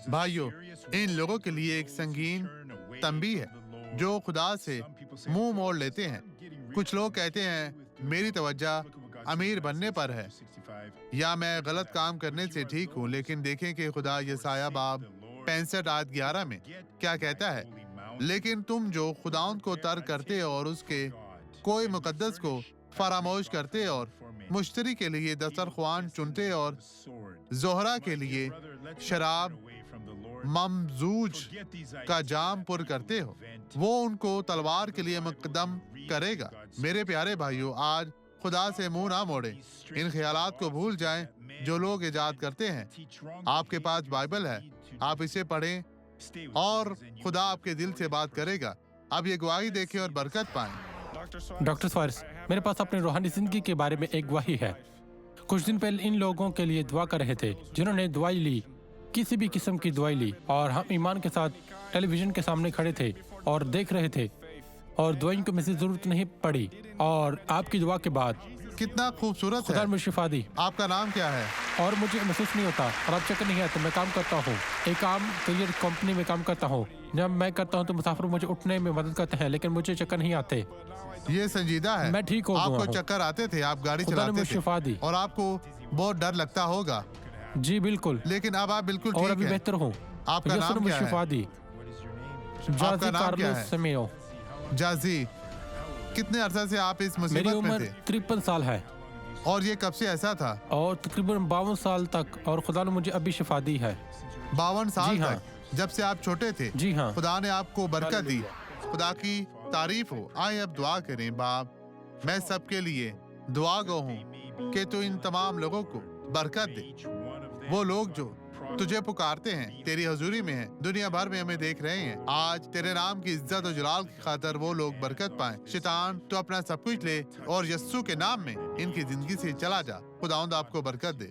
بھائیو، ان لوگوں کے لیے ایک سنگین تنبیہ ہے جو خدا سے منہ موڑ لیتے ہیں۔ کچھ لوگ کہتے ہیں میری توجہ امیر بننے پر ہے یا میں غلط کام کرنے سے ٹھیک ہوں، لیکن دیکھیں کہ خدا یسایہ باب 65 آیت 11 میں کیا کہتا ہے۔ لیکن تم جو خداوند کو ترک کرتے اور اس کے کوئی مقدس کو فراموش کرتے اور مشتری کے لیے دسترخوان چنتے اور زہرہ کے لیے شراب ممزوج کا جام پر کرتے ہو، وہ ان کو تلوار کے لیے مقدم کرے گا۔ میرے پیارے بھائیو، آج خدا سے منہ نہ موڑیں، ان خیالات کو بھول جائیں جو لوگ ایجاد کرتے ہیں۔ آپ کے پاس بائبل ہے، آپ اسے پڑھیں اور خدا آپ کے دل سے بات کرے گا۔ اب یہ گواہی دیکھیں اور برکت پائیں۔ ڈاکٹر سوائرس، میرے پاس اپنی روحانی زندگی کے بارے میں ایک گواہی ہے۔ کچھ دن پہلے ان لوگوں کے لیے دعا کر رہے تھے جنہوں نے دوائی لی، کسی بھی قسم کی دوائی لی، اور ہم ایمان کے ساتھ ٹیلی ویژن کے سامنے کھڑے تھے اور دیکھ رہے تھے، اور دوائیوں کی مزید ضرورت نہیں پڑی، اور آپ کی دعا کے بعد کتنا خوبصورت خدا ہے۔ نے مجھے شفا دی، آپ کا نام کیا ہے؟ اور مجھے محسوس نہیں ہوتا اور اب چکر نہیں آتا۔ میں کام کرتا ہوں، ایک عام کیریئر کمپنی میں کام کرتا ہوں۔ جب میں کرتا ہوں تو مسافر مجھے اٹھنے میں مدد کرتے ہیں، لیکن مجھے چکر نہیں آتے۔ یہ سنجیدہ ہے۔ میں ٹھیک ہو گیا آپ کو ہوں۔ چکر آتے تھے، آپ گاڑی خدا نے چلاتے مجھے تھے شفا دی۔ اور آپ کو بہت ڈر لگتا ہوگا، جی بالکل، لیکن اب آپ بالکل اور ٹھیک ابھی ہیں۔ بہتر ہوں۔ آپ کا یسوع نام نے مجھے کیا شفا ہے؟ دی۔ آپ کا جازی نام کیا کارلوس ہے؟ سمیو۔ جازی، کتنے عرصہ سے آپ اس میری مصیبت میں عمر تھے 53 سال ہے، اور یہ کب سے ایسا تھا؟ اور تقریباً 52 سال تک، اور خدا نے مجھے ابھی شفا دی ہے۔ 52 سال جی ہاں۔ تک، جب سے آپ چھوٹے تھے، جی ہاں۔ خدا نے آپ کو برکت دی۔ خدا کی تعریف ہو۔ آئیں اب دعا کریں۔ باپ، میں سب کے لیے دعا گو ہوں کہ تو ان تمام لوگوں کو برکت دے، وہ لوگ جو تجھے پکارتے ہیں، تیری حضوری میں ہیں، دنیا بھر میں ہمیں دیکھ رہے ہیں۔ آج تیرے نام کی عزت و جلال کی خاطر وہ لوگ برکت پائیں۔ شیطان تو اپنا سب کچھ لے اور یسوع کے نام میں ان کی زندگی سے چلا جا۔ خداوند آپ کو برکت دے۔